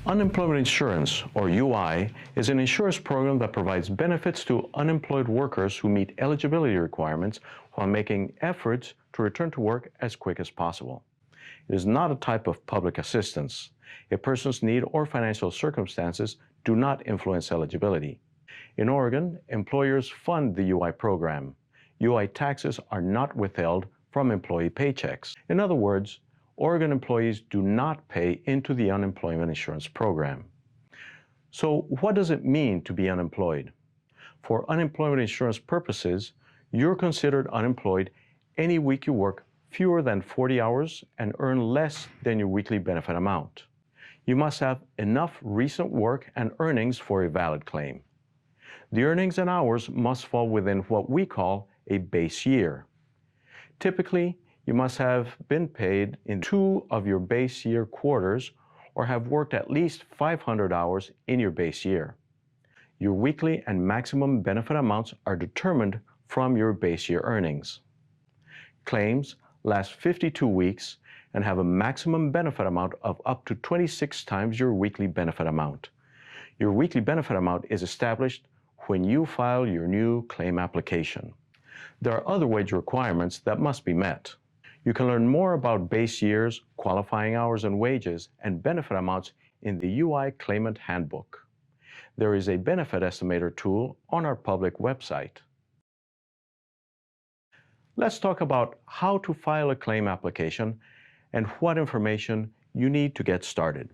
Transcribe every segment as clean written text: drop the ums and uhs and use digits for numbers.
Unemployment insurance, or UI, is an insurance program that provides benefits to unemployed workers who meet eligibility requirements while making efforts to return to work as quick as possible. It is not a type of public assistance. A person's need or financial circumstances do not influence eligibility. In Oregon, employers fund the UI program. UI taxes are not withheld from employee paychecks. In other words, Oregon employees do not pay into the unemployment insurance program. So what does it mean to be unemployed? For unemployment insurance purposes, you're considered unemployed any week you work fewer than 40 hours and earn less than your weekly benefit amount. You must have enough recent work and earnings for a valid claim. The earnings and hours must fall within what we call a base year. Typically, you must have been paid in 2 of your base year quarters or have worked at least 500 hours in your base year. Your weekly and maximum benefit amounts are determined from your base year earnings. Claims last 52 weeks and have a maximum benefit amount of up to 26 times your weekly benefit amount. Your weekly benefit amount is established when you file your new claim application. There are other wage requirements that must be met. You can learn more about base years, qualifying hours and wages, and benefit amounts in the UI Claimant Handbook. There is a benefit estimator tool on our public website. Let's talk about how to file a claim application and what information you need to get started.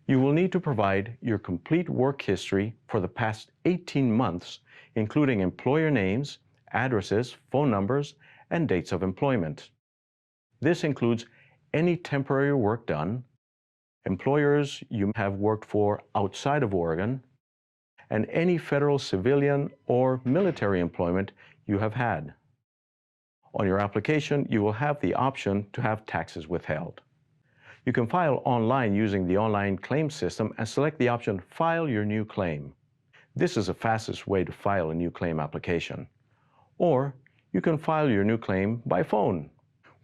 You will need to provide your complete work history for the past 18 months, including employer names, addresses, phone numbers, and dates of employment. This includes any temporary work done, employers you have worked for outside of Oregon, and any federal civilian or military employment you have had. On your application, you will have the option to have taxes withheld. You can file online using the online claim system and select the option File Your New Claim. This is the fastest way to file a new claim application. Or you can file your new claim by phone.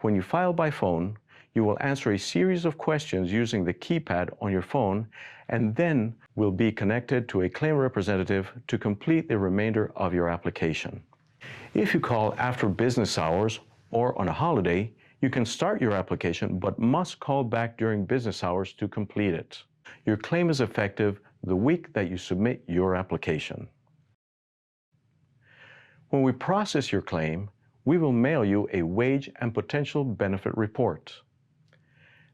When you file by phone, you will answer a series of questions using the keypad on your phone and then will be connected to a claim representative to complete the remainder of your application. If you call after business hours or on a holiday, you can start your application but must call back during business hours to complete it. Your claim is effective the week that you submit your application. When we process your claim, we will mail you a wage and potential benefit report.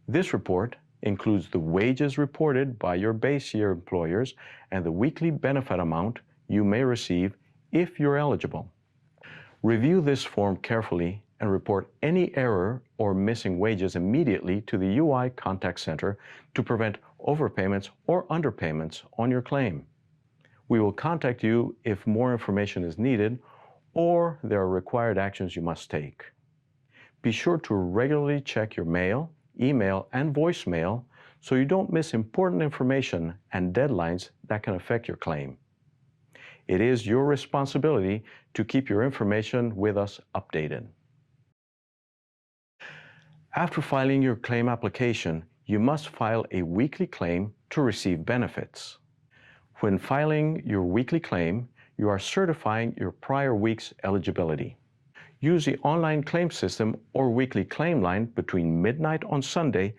This report includes the wages reported by your base year employers and the weekly benefit amount you may receive if you're eligible. Review this form carefully and report any error or missing wages immediately to the UI Contact Center to prevent overpayments or underpayments on your claim. We will contact you if more information is needed or there are required actions you must take. Be sure to regularly check your mail, email, and voicemail so you don't miss important information and deadlines that can affect your claim. It is your responsibility to keep your information with us updated. After filing your claim application, you must file a weekly claim to receive benefits. When filing your weekly claim, you are certifying your prior week's eligibility. Use the online claim system or weekly claim line between midnight on Sunday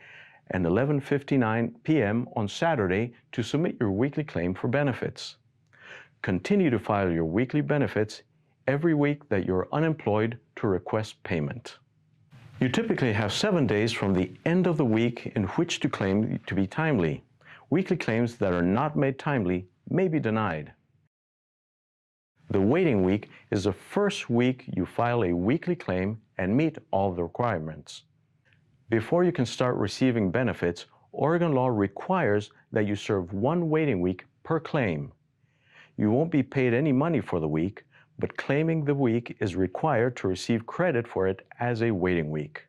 and 11:59 p.m. on Saturday to submit your weekly claim for benefits. Continue to file your weekly benefits every week that you're unemployed to request payment. You typically have 7 days from the end of the week in which to claim to be timely. Weekly claims that are not made timely may be denied. The waiting week is the first week you file a weekly claim and meet all the requirements. Before you can start receiving benefits, Oregon law requires that you serve 1 waiting week per claim. You won't be paid any money for the week, but claiming the week is required to receive credit for it as a waiting week.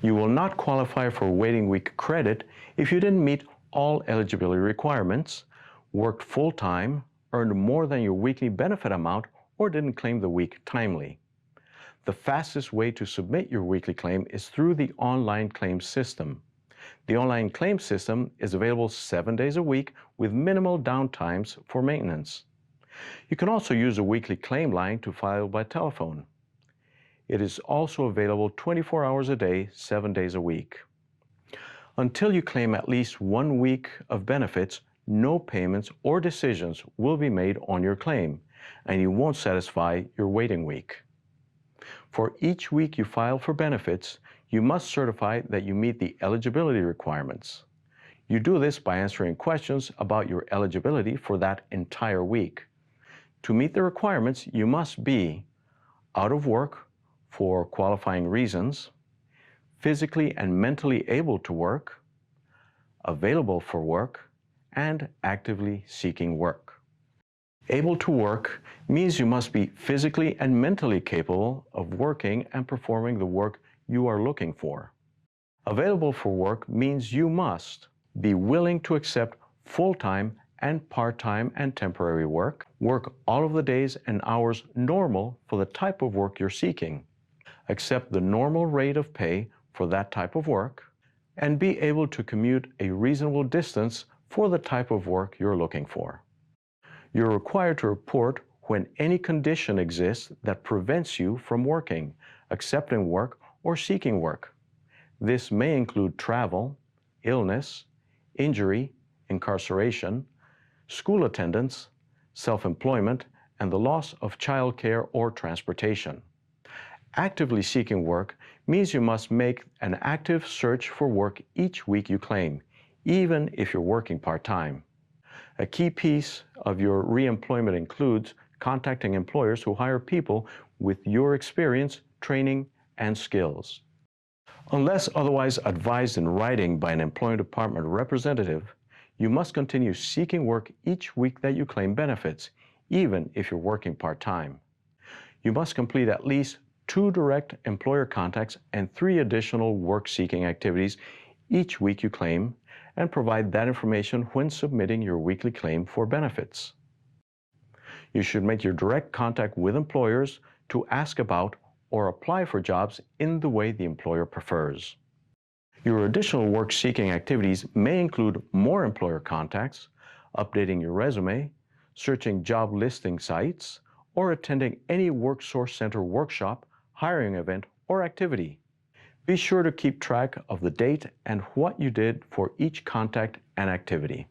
You will not qualify for waiting week credit if you didn't meet all eligibility requirements, worked full-time, earned more than your weekly benefit amount, or didn't claim the week timely. The fastest way to submit your weekly claim is through the online claim system. The online claim system is available 7 days a week with minimal downtimes for maintenance. You can also use a weekly claim line to file by telephone. It is also available 24 hours a day, 7 days a week. Until you claim at least 1 week of benefits, no payments or decisions will be made on your claim, and you won't satisfy your waiting week. For each week you file for benefits, you must certify that you meet the eligibility requirements. You do this by answering questions about your eligibility for that entire week. To meet the requirements, you must be out of work for qualifying reasons, physically and mentally able to work, available for work, and actively seeking work. Able to work means you must be physically and mentally capable of working and performing the work you are looking for. Available for work means you must be willing to accept full-time and part-time and temporary work, work all of the days and hours normal for the type of work you're seeking, accept the normal rate of pay for that type of work, and be able to commute a reasonable distance for the type of work you're looking for. You're required to report when any condition exists that prevents you from working, accepting work, or seeking work. This may include travel, illness, injury, incarceration, school attendance, self-employment, and the loss of childcare or transportation. Actively seeking work means you must make an active search for work each week you claim, even if you're working part-time. A key piece of your reemployment includes contacting employers who hire people with your experience, training, and skills. Unless otherwise advised in writing by an employment department representative, you must continue seeking work each week that you claim benefits, even if you're working part-time. You must complete at least 2 direct employer contacts and 3 additional work-seeking activities each week you claim, and provide that information when submitting your weekly claim for benefits. You should make your direct contact with employers to ask about or apply for jobs in the way the employer prefers. Your additional work-seeking activities may include more employer contacts, updating your resume, searching job listing sites, or attending any WorkSource Center workshop, hiring event, or activity. Be sure to keep track of the date and what you did for each contact and activity.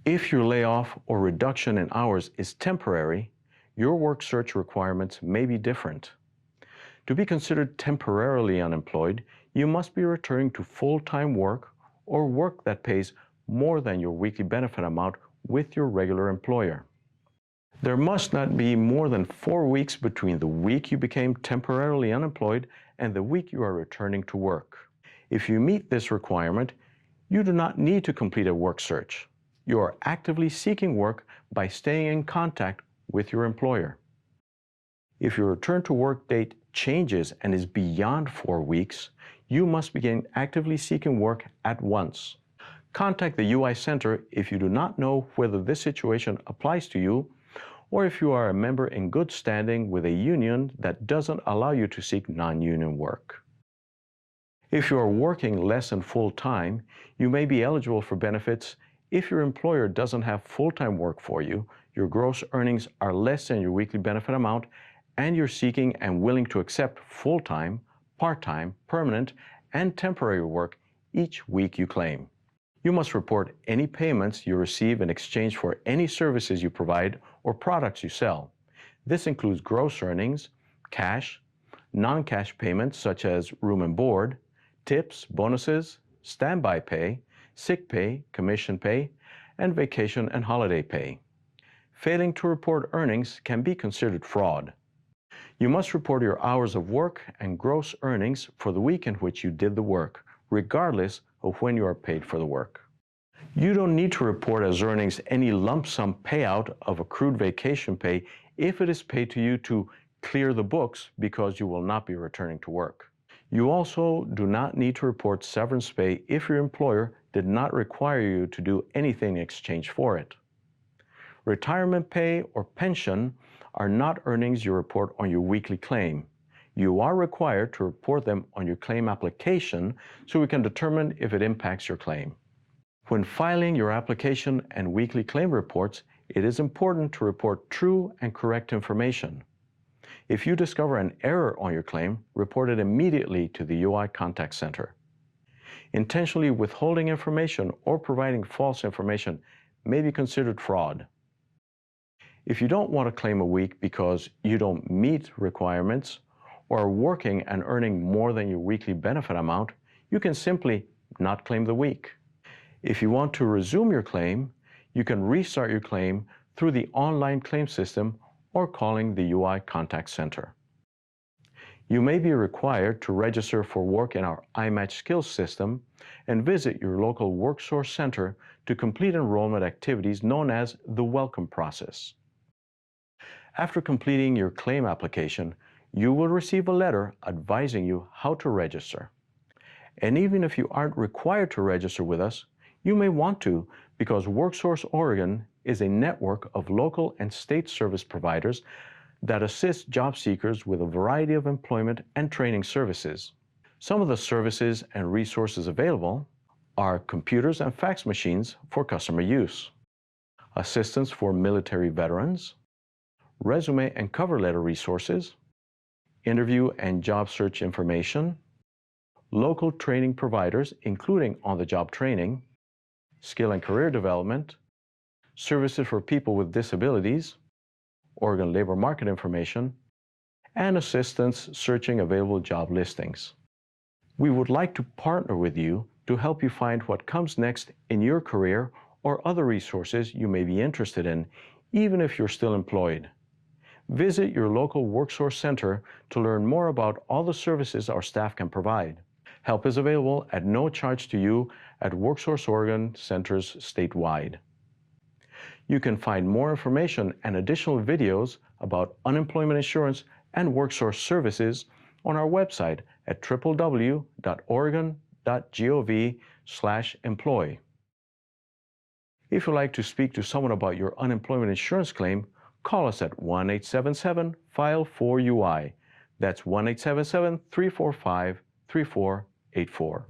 If your layoff or reduction in hours is temporary, your work search requirements may be different. To be considered temporarily unemployed, you must be returning to full-time work or work that pays more than your weekly benefit amount with your regular employer. There must not be more than 4 weeks between the week you became temporarily unemployed and the week you are returning to work. If you meet this requirement, you do not need to complete a work search. You are actively seeking work by staying in contact with your employer. If your return to work date changes and is beyond 4 weeks, you must begin actively seeking work at once. Contact the UI Center if you do not know whether this situation applies to you, or if you are a member in good standing with a union that doesn't allow you to seek non-union work. If you are working less than full-time, you may be eligible for benefits if your employer doesn't have full-time work for you, your gross earnings are less than your weekly benefit amount, and you're seeking and willing to accept full-time, part-time, permanent, and temporary work each week you claim. You must report any payments you receive in exchange for any services you provide or products you sell. This includes gross earnings, cash, non-cash payments such as room and board, tips, bonuses, standby pay, sick pay, commission pay, and vacation and holiday pay. Failing to report earnings can be considered fraud. You must report your hours of work and gross earnings for the week in which you did the work, regardless of when you are paid for the work. You don't need to report as earnings any lump sum payout of accrued vacation pay if it is paid to you to clear the books because you will not be returning to work. You also do not need to report severance pay if your employer did not require you to do anything in exchange for it. Retirement pay or pension are not earnings you report on your weekly claim. You are required to report them on your claim application so we can determine if it impacts your claim. When filing your application and weekly claim reports, it is important to report true and correct information. If you discover an error on your claim, report it immediately to the UI Contact Center. Intentionally withholding information or providing false information may be considered fraud. If you don't want to claim a week because you don't meet requirements or are working and earning more than your weekly benefit amount, you can simply not claim the week. If you want to resume your claim, you can restart your claim through the online claim system or calling the UI Contact Center. You may be required to register for work in our iMatch Skills system and visit your local WorkSource center to complete enrollment activities known as the welcome process. After completing your claim application, you will receive a letter advising you how to register. And even if you aren't required to register with us, you may want to because WorkSource Oregon is a network of local and state service providers that assist job seekers with a variety of employment and training services. Some of the services and resources available are computers and fax machines for customer use, assistance for military veterans, resume and cover letter resources, interview and job search information, local training providers including on-the-job training, skill and career development, services for people with disabilities, Oregon labor market information, and assistance searching available job listings. We would like to partner with you to help you find what comes next in your career or other resources you may be interested in, even if you're still employed. Visit your local WorkSource center to learn more about all the services our staff can provide. Help is available at no charge to you at WorkSource Oregon centers statewide. You can find more information and additional videos about unemployment insurance and WorkSource services on our website at www.oregon.gov/employee. If you'd like to speak to someone about your unemployment insurance claim, call us at 1-877-FILE4UI. That's 1-877-345-3484.